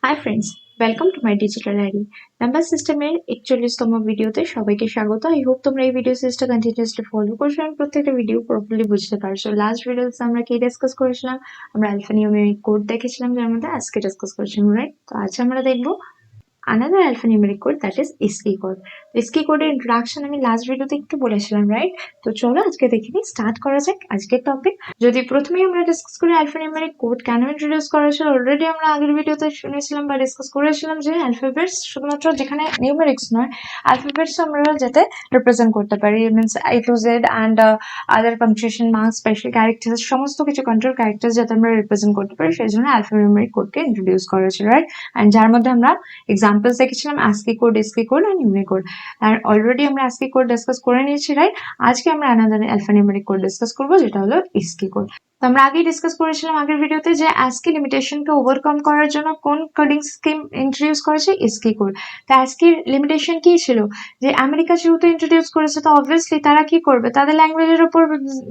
High friends, welcome to my digital diary. Number সিস্টেমের 41তম ভিডিওতে সবাইকে স্বাগত। আই হোপ তোমরা এই ভিডিও সিরিজটা কন্টিনিউয়াসলি ফলো করছো এবং প্রত্যেকটা ভিডিও প্রপারলি বুঝতে পারছো। লাস্ট ভিডিওতে আমরা কি ডিসকাস করেছিলাম? আমরা অ্যালফানিউমেরিক কোড দেখেছিলাম, যার মধ্যে আজকে ডিসকাস করেছিলাম, রাইট? তো আজ আমরা দেখবো another alphanumeric code, that is ISCII code. ISCII কোডের ইন্ট্রোডাকশন আমি লাস্ট ভিডিওতে একটু বলেছিলাম, রাইট? তো চলো আজকে দেখে নিই, স্টার্ট করা যাক আজকের টপিক। যদি প্রথমেই আমরা ডিসকাস করি অ্যালফানিউমেরিক কোড কেন ইন্ট্রোডিউস করা হয়েছিল, অলরেডি আমরা আগের ভিডিওতে শুনেছিলাম বা ডিসকাস করেছিলাম যে অ্যালফাবেটস শুধুমাত্র যেখানে নিউমেরিক্স নয়, অ্যালফাবেটস আমরা যাতে রিপ্রেজেন্ট করতে পারি, means A to Z and other punctuation marks, special characters, সমস্ত কিছু কন্ট্রোল ক্যারেক্টার্স যাতে আমরা রিপ্রেজেন্ট করতে পারি, সেই জন্য অ্যালফানিউমেরিক কোডকে ইন্ট্রোডিউস করা হয়েছিল, রাইট? অ্যান্ড যার মধ্যে আমরা এক্সাম্পলস দেখেছিলাম ASCII কোড, ISCII কোড আর ইউনিকোড। আর অলরেডি আমরা ASCII কোড ডিসকাস করে নিয়েছি, রাইট? আজকে আমরা আনাদার অ্যালফানিউমেরিক কোড ডিসকাস করবো, যেটা হলো ISCII কোড। তো আমরা আগেই ডিসকাস করেছিলাম আগের ভিডিওতে যে ASCII লিমিটেশনকে ওভারকাম করার জন্য কোন কোডিং স্কিম ইন্ট্রোডিউস করেছে? ISCII code. তো ASCII লিমিটেশন কি ছিল? যে আমেরিকা যেহেতু ইন্ট্রোডিউস করেছে, তো অবভিয়াসলি তারা কি করবে? তাদের ল্যাঙ্গুয়েজের উপর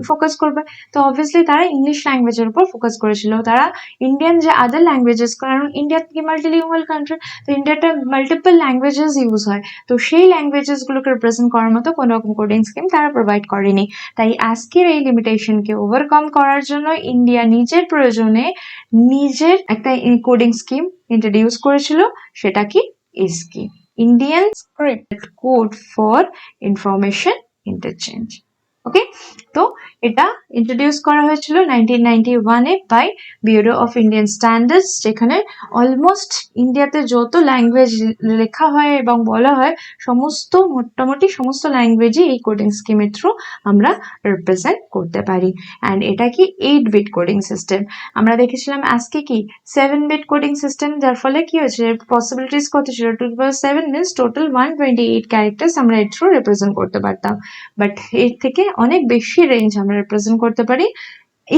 ফোকাস করবে। তো অবভিয়াসলি তারা ইংলিশ ল্যাঙ্গুয়েজের উপর ফোকাস করেছিল। তারা ইন্ডিয়ান যে আদার ল্যাঙ্গুয়েজেস, কারণ ইন্ডিয়া কি মাল্টিলিঙ্গুয়াল কান্ট্রি, তো ইন্ডিয়াতে মাল্টিপল ল্যাঙ্গুয়েজেস ইউজ হয়, তো সেই ল্যাঙ্গুয়েজেস গুলোকে রিপ্রেজেন্ট করার মতো কোনো রকম কোডিং স্কিম তারা প্রোভাইড করেনি। তাই ASCIIর এই লিমিটেশনকে ওভারকাম করার জন্য ইন্ডিয়া নিজের প্রয়োজনে নিজের একটা কোডিং স্কিম ইন্ট্রোডিউস করেছিল, সেটা কি? ISCII, Indian script code for information interchange. Okay, তো এটা ইন্ট্রোডিউস করা হয়েছিল 1991-এ by bureau of Indian standards, যেখানে অলমোস্ট ইন্ডিয়াতে যত ল্যাঙ্গুয়েজ লেখা হয় এবং বলা হয়, মোটামুটি সমস্ত ল্যাঙ্গুয়েজই এই কোডিং স্কিমের থ্রু আমরা রিপ্রেজেন্ট করতে পারি। অ্যান্ড এটা কি 8-বিট কোডিং সিস্টেম। আমরা দেখেছিলাম ASCII কি 7-বিট কোডিং সিস্টেম, যার ফলে কি হয়েছে, পসিবিলিটিস কত ছিল? 2^7 মিনস টোটাল 128 ক্যারেক্টার্স আমরা এর থ্রু রিপ্রেজেন্ট করতে পারতাম। বাট এর থেকে অনেক বেশি রেঞ্জ আমরা রিপ্রেজেন্ট করতে পারি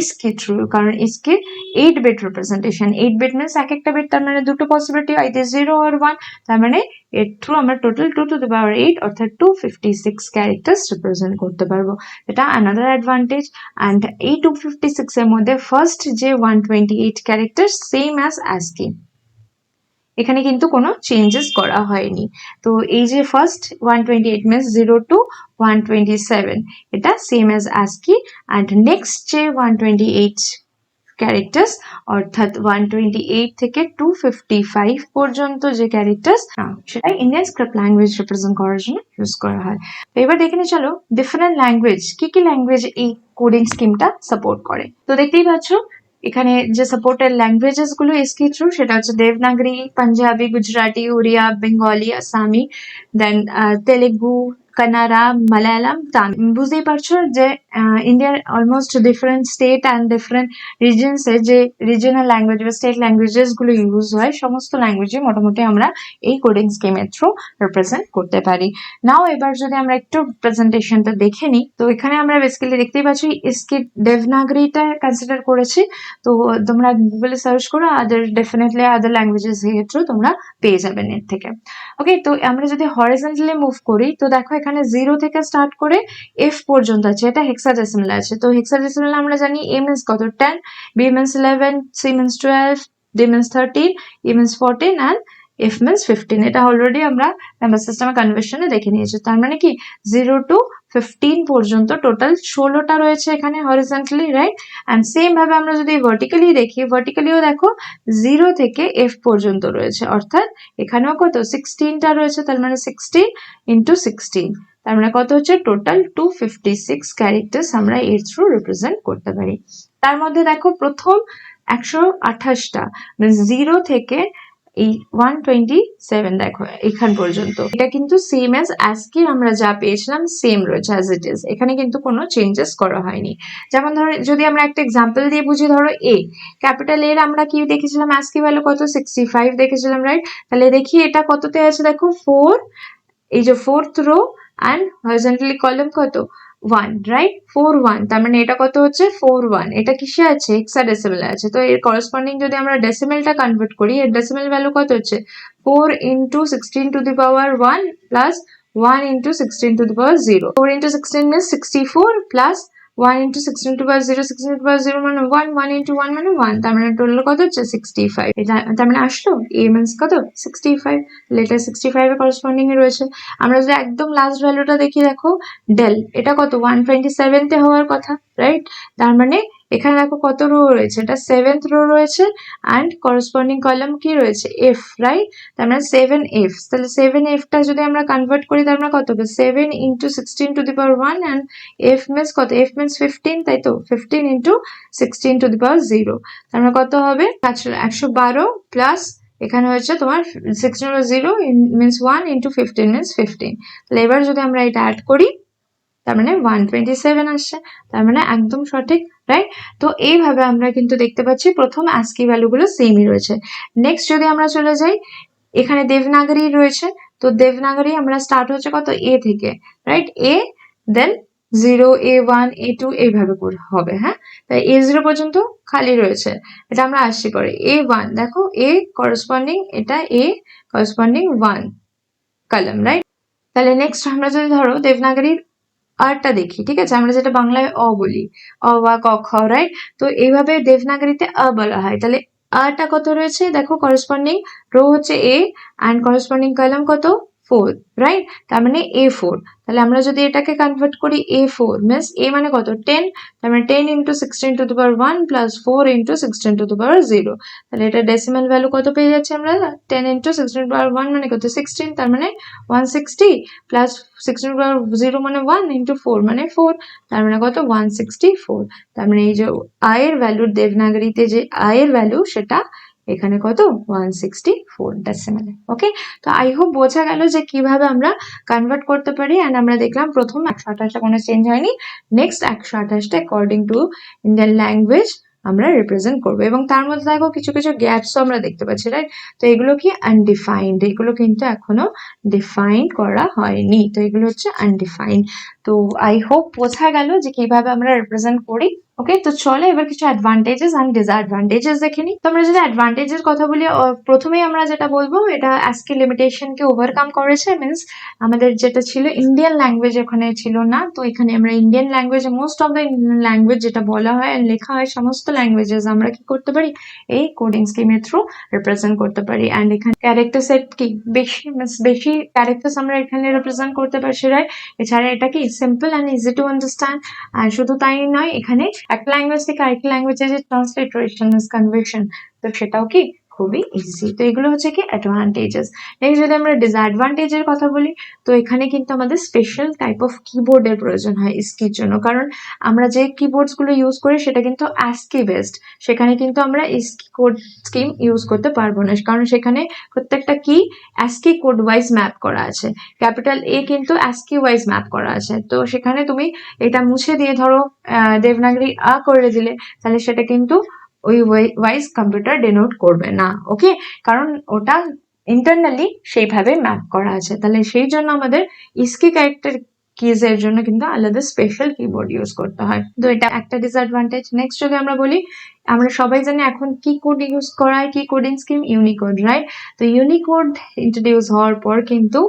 ISCII থ্রু, কারণ ISCII 8-বিট রিপ্রেজেন্টেশন। 8-বিট মিনস এক একটা বিট, তার মানে দুটো পসিবিলিটি, আইদার 0 or 1। তার মানে এর থ্রু আমরা টোটাল 2^8 অর্থাৎ 256 ক্যারেক্টার্স রিপ্রেজেন্ট করতে পারবো। এটা অ্যানাদার অ্যাডভান্টেজ। অ্যান্ড এই 256 এর মধ্যে ফার্স্ট যে 128 ক্যারেক্টার সেম অ্যাজ ASCII, এখানে কিন্তু কোনো চেঞ্জেস করা হয়নি। তো এই যে ফার্স্ট 128 মিনস 0 to 127, এটা same as ASCII। And next যে 128 ক্যারেক্টার্স, অর্থাৎ 128 থেকে 255 পর্যন্ত যে ক্যারেক্টার্স, সেটা ইন্ডিয়ান স্ক্রিপ্ট ল্যাঙ্গুয়েজ রিপ্রেজেন্ট করার জন্য ইউজ করা হয়। তো এবার দেখে নিই চলো ডিফারেন্ট ল্যাঙ্গুয়েজ, কি কি ল্যাঙ্গুয়েজ এই কোডিং স্কিমটা সাপোর্ট করে। তো দেখতেই পাচ্ছ এখানে যে সাপোর্টেড ল্যাঙ্গুয়েজেস গুলো ISCII থ্রু, সেটা হচ্ছে দেবনাগরী, পাঞ্জাবি, গুজরাটি, ওড়িয়া, বেঙ্গলি, আসামি, দেন তেলেগু, কানাড়া, মালায়ালাম, তামিল। বুঝতেই পারছো যে ইন্ডিয়ার almost different state and different রিজনসে যে রিজনাল ল্যাঙ্গুয়েজ বা স্টেট ল্যাঙ্গুয়েজেস গুলো ইউজ হয়, সমস্ত ল্যাঙ্গুয়েজে মোটামুটি আমরা এই কোডিং স্কিমের থ্রু রিপ্রেজেন্ট করতে পারি। নাও এবার যদি আমরা একটু প্রেজেন্টেশনটা দেখে নিই, তো এখানে আমরা বেসিক্যালি দেখতেই পাচ্ছি ISCII দেবনাগরীটা কনসিডার করেছি। তো তোমরা গুগলে সার্চ করো, ডেফিনেটলি আদার ল্যাঙ্গুয়েজেস এর থ্রু তোমরা পেয়ে যাবে নেট থেকে। ওকে, তো আমরা যদি হরিজন্টালি মুভ করি, তো দেখো এখানে 0 থেকে স্টার্ট করে F পর্যন্ত আছে, এটা হেক্সাডেসিমাল আছে। তো হেক্সাডেসিমাল আমরা জানি A মিনস কত, 10, B means 11, C means 12, D means 13, E means 14 and F means 15। এটা অলরেডি আমরা নাম্বার সিস্টেমের কনভার্সনে দেখে নিয়েছি। তার মানে কি 0 to 15 পর্যন্ত টোটাল 16টা রয়েছে এখানে হরিজন্টালি, রাইট? অ্যান্ড সেম ভাবে আমরা যদি ভার্টিক্যালি দেখি, ভার্টিক্যালিও দেখো 0 থেকে F পর্যন্ত রয়েছে, অর্থাৎ এখানেও কত 16টা রয়েছে। তার মানে 16 into 16, তার মানে কত হচ্ছে, টোটাল 256 ক্যারেক্টার্স আমরা এর থ্রু রিপ্রেজেন্ট করতে পারি। তার মধ্যে দেখো প্রথম 128টা, মানে 0 থেকে এই 127 দেখো এখান পর্যন্ত, এটা কিন্তু সেম অ্যাজ ASCII আমরা যা পেয়েছিলাম সেম রয়েছে অ্যাজ ইট ইজ, এখানে কিন্তু কোনো চেঞ্জেস করা হয়নি। যেমন ধরো যদি আমরা একটা এক্সাম্পল দিয়ে বুঝি, ধরো A, ক্যাপিটাল এর আমরা কি দেখেছিলাম, ASCII ভ্যালু কত 65 দেখেছিলাম, রাইট? তাহলে দেখি এটা কততে আছে, দেখো 4, এই যে 4th rho and horizontally column কত 1, রাইট? 4 1, তার মানে এটা কত হচ্ছে 4 1, এটা কিসে আছে, হেক্সাডেসিমালে আছে। তো এর করসপন্ডিং যদি আমরা ডেসিমেলটা কনভার্ট করি, এর ডেসিমেল ভ্যালু কত হচ্ছে 4 into 16 to the power 1 plus 1 into 16 to the power 0। 4 into 16 means 64 plus 1 into 16 to the power 0, 16 to the power 0 মানে 1, 1 into 1 মানে 1, তার মানে টোটাল কত হচ্ছে 65। তার মানে আসলো a means কত 65, লেটার 65 এর করসপন্ডিং এ রয়েছে। আমরা যদি একদম লাস্ট ভ্যালুটা দেখি, দেখো ডেল এটা কত 127 তে হওয়ার কথা, রাইট? তার মানে এখানে দেখো কত রো রয়েছে, এটা 7th রো রয়েছে অ্যান্ড করসপন্ডিং কলাম কি রয়েছে f, রাইট? তার মানে 7f, তাহলে 7f টা যদি আমরা কনভার্ট করি তার মানে কত হবে 7 into 16 to the power 1 and f means কত, f means 15, তাই তো 15 into 16 to the power 0, তার মানে কত হবে 112 প্লাস এখানে হচ্ছে তোমার 16 over 0 means 1 into 15 means 15। তাহলে এবার যদি আমরা এটা অ্যাড করি তার মানে 127 আসছে, তার মানে একদম সঠিক, রাইট? তো এইভাবে আমরা কিন্তু দেখতে পাচ্ছি প্রথম ASCII ভ্যালুগুলো সেমই রয়েছে। নেক্সট যদি আমরা চলে যাই, এখানে দেবনাগরী রয়েছে, তো দেবনাগরী আমরা স্টার্ট হচ্ছে কত a থেকে, right? a then 0 a1 a2 এইভাবে করে হবে, হ্যাঁ? তাই a0 পর্যন্ত খালি রয়েছে, এটা আমরা আসছি পরে। a1 দেখো a করসপন্ডিং, এটা a করসপন্ডিং 1 কলাম, রাইট? তাহলে নেক্সট আমরা যদি ধরো দেবনাগরীর আরটা দেখি, ঠিক আছে? আমরা যেটা বাংলায় অ বলি, অ বা ক খ, রাইট? তো এইভাবে দেবনাগরীতে আ বলা হয়। তাহলে আরটা কত রয়েছে দেখো, করসপন্ডিং রো হচ্ছে a অ্যান্ড করসপন্ডিং কলাম কত 4, রাইট? তার মানে a4। তাহলে আমরা যদি এটাকে কনভার্ট করি a4 মিন্স a মানে কত 10, তার মানে 10 into 16 to the power 1 plus 4 into 16 to the power 0। তাহলে এটা ডেসিমাল ভ্যালু কত পেয়ে যাচ্ছি আমরা, 10 into 16 to the power 1 মানে কত 16, তার মানে 160 প্লাস 16 to the power 0 মানে 1 into 4 মানে 4, তার মানে কত 164। তার মানে এই যে আয়ের ভ্যালু, দেবনাগরীতে যে আয়ের ভ্যালু সেটা এখানে কত 164 ডেসিমালে। ওকে, তো আই হোপ বোঝা গেল যে কিভাবে আমরা কনভার্ট করতে পারি। এন্ড আমরা দেখলাম প্রথম 128টা কোনো চেঞ্জ হয়নি, নেক্সট 128টা অ্যাকর্ডিং টু ইন্ডিয়ান ল্যাঙ্গুয়েজ আমরা রিপ্রেজেন্ট করবো, এবং তার মধ্যে দেখো কিছু কিছু গ্যাপসও আমরা দেখতে পাচ্ছি, রাইট? তো এগুলো কি আনডিফাইন্ড, এগুলো কিন্তু এখনো ডিফাইন করা হয়নি, তো এগুলো হচ্ছে আনডিফাইন্ড। তো আই হোপ বোঝা গেল যে কিভাবে আমরা রিপ্রেজেন্ট করি। ওকে, তো চলো এবার কিছু অ্যাডভান্টেজেস এন্ড ডিসঅ্যাডভান্টেজেস দেখে নিই। তো আমরা যদি অ্যাডভান্টেজের কথা বলি, প্রথমেই আমরা যেটা বলবো, এটা ASCII লিমিটেশনকে ওভারকাম করেছে, মিন্স আমাদের যেটা ছিল ইন্ডিয়ান ল্যাঙ্গুয়েজ ওখানে ছিল না, তো এখানে আমরা ইন্ডিয়ান ল্যাঙ্গুয়েজে most of the Indian language যেটা বলা হয় আর লেখা হয় সমস্ত ল্যাঙ্গুয়েজেস আমরা কি করতে পারি, এই কোডিং স্কিমের থ্রু রিপ্রেজেন্ট করতে পারি। অ্যান্ড এখানে ক্যারেক্টার সেট কি বেশি ক্যারেক্টার্স আমরা এখানে রিপ্রেজেন্ট করতে পারছি, রাইট? এছাড়া এটা কি simple and easy to understand. আর শুধু তাই নয়, এখানে একটা ল্যাঙ্গুয়েজ থেকে আরেকটা ল্যাঙ্গুয়েজে যে ট্রান্সলিটারেশন কনভার্সন, তো সেটাও কি খুবই ইজি। তো এগুলো হচ্ছে কি অ্যাডভান্টেজেস। নেক্সট যদি আমরা ডিসঅ্যাডভান্টেজের কথা বলি, তো এখানে কিন্তু আমাদের স্পেশাল টাইপ অফ কিবোর্ডের প্রয়োজন হয় ইস্কির জন্য, কারণ আমরা যে কিবোর্ডস গুলো ইউজ করি সেটা কিন্তু ASCII বেসড, সেখানে কিন্তু আমরা ইস্কি কোড স্কিম ইউজ করতে পারবো না, কারণ সেখানে প্রত্যেকটা কি ASCII কোড ওয়াইজ ম্যাপ করা আছে, ক্যাপিটাল A কিন্তু ASCII ওয়াইজ ম্যাপ করা আছে। তো সেখানে তুমি এটা মুছে দিয়ে ধরো দেবনাগরী আ করে দিলে, তাহলে সেটা কিন্তু ওই ওয়াইজ কম্পিউটার ডিনোট করবে না, ওকে? কারণ ওটা ইন্টারনালি সেইভাবে ম্যাপ করা আছে। তাহলে সেই জন্য আমাদের ইস্কি ক্যারেক্টার কিজ এর জন্য কিন্তু আলাদা স্পেশাল কিবোর্ড ইউজ করতে হয়, তো এটা একটা ডিসঅ্যাডভান্টেজ। নেক্সট যদি আমরা বলি, আমরা সবাই জানি এখন কি কোড ইউজ করা হয়, কি কোডিং স্কিম, ইউনিকোড, রাইট? তো ইউনিকোড ইন্ট্রোডিউস হওয়ার পর কিন্তু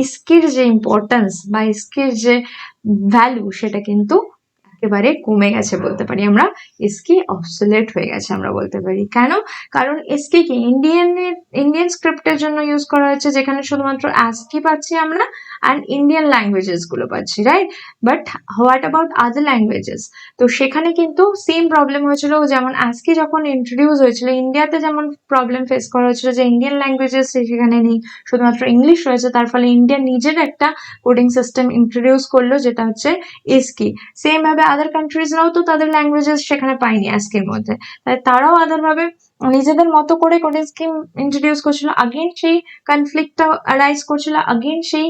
ইস্কির যে ইম্পর্টেন্স বা ইস্কির যে ভ্যালু সেটা কিন্তু একেবারে কমে গেছে বলতে পারি আমরা, ইস্কি অবসোলেট হয়ে গেছে আমরা বলতে পারি। কেন? কারণ ইস্কি কি ইন্ডিয়ান স্ক্রিপ্টের জন্য ইউজ করা হয়েছে, যেখানে শুধুমাত্র ASCII পাচ্ছি আমরা অ্যান্ড ইন্ডিয়ান ল্যাঙ্গুয়েজেস গুলো পাচ্ছি, right? But what about other languages? তো সেখানে কিন্তু সেম প্রবলেম হয়েছিল, যেমন ASCII যখন ইন্ট্রোডিউস হয়েছিল ইন্ডিয়াতে যেমন প্রবলেম ফেস করা হয়েছিল যে ইন্ডিয়ান ল্যাঙ্গুয়েজেস সেখানে নেই, শুধুমাত্র ইংলিশ রয়েছে, তার ফলে ইন্ডিয়া নিজের একটা কোডিং সিস্টেম ইন্ট্রোডিউস করলো যেটা হচ্ছে ইস্কি। সেম ভাবে আদার কান্ট্রিজরাও তো তাদের ল্যাঙ্গুয়েজেস সেখানে পায়নি ASCIIর মধ্যে, তাই তারাও আদার ভাবে নিজেদের মতো করে কোডিং স্কিম ইন্ট্রোডিউস করছিল, আগেন সেই কনফ্লিক্টটা অ্যারাইজ করছিল, আগেন সেই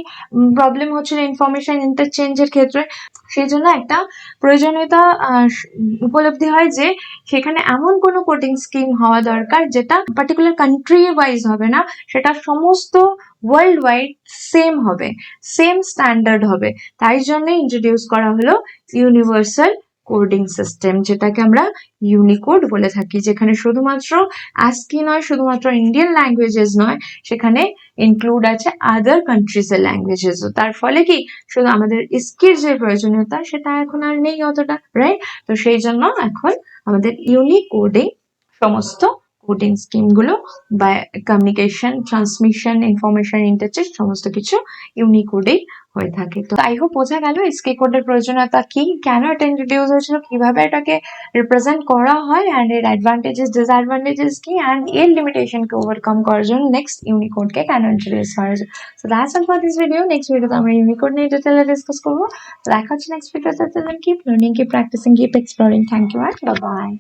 প্রবলেম হচ্ছিল ইনফরমেশন ইন্টারচেঞ্জের ক্ষেত্রে। সেই জন্য একটা প্রয়োজনীয়তা উপলব্ধি হয় যে সেখানে এমন কোনো কোডিং স্কিম হওয়া দরকার যেটা পার্টিকুলার কান্ট্রি ওয়াইজ হবে না, সেটা সমস্ত ওয়ার্ল্ড ওয়াইড সেম হবে, সেম স্ট্যান্ডার্ড হবে। তাই জন্য ইন্ট্রোডিউস করা হলো ইউনিভার্সাল কোডিং সিস্টেম, যেটাকে আমরা ইউনিকোড বলে থাকি, যেখানে শুধুমাত্র ASCII নয়, শুধুমাত্র ইন্ডিয়ান ল্যাঙ্গুয়েজেস নয়, সেখানে ইনক্লুড আছে আদার কান্ট্রিজ এর ল্যাঙ্গুয়েজেসও। তার ফলে কি শুধু আমাদের ISCII যে প্রয়োজনীয়তা সেটা এখন আর নেই অতটা, রাইট? তো সেই জন্য এখন আমাদের ইউনিকোডে সমস্ত কোডিং স্কিমগুলো বা কমিউনিকেশন, ট্রান্সমিশন, ইনফরমেশন ইন্টারচেঞ্জ সমস্ত কিছু ইউনিকোডেই হয়ে থাকে। তো আই হোপ বোঝা গেল ISCII কোডের প্রয়োজনীয়তা কি, কেন এটা ইন্ট্রোডিউস হয়েছিল, কিভাবে এটাকে রিপ্রেজেন্ট করা হয়, অ্যান্ড এর অ্যাডভান্টেজেস, ডিসঅ্যাডভান্টেজেস কি, অ্যান্ড এর লিমিটেশনকে ওভারকাম করার জন্য নেক্সট ইউনিকোডকে কেন ইন্ট্রোডিউস করা হয়েছে। So that's all for this video. Next ভিডিওতে আমরা ইউনিকোড নিয়ে ডিটেইলে ডিসকাস করবো। দেখা হচ্ছে নেক্সট ভিডিওতে। Keep learning, keep practicing, keep exploring. Thank you and bye by.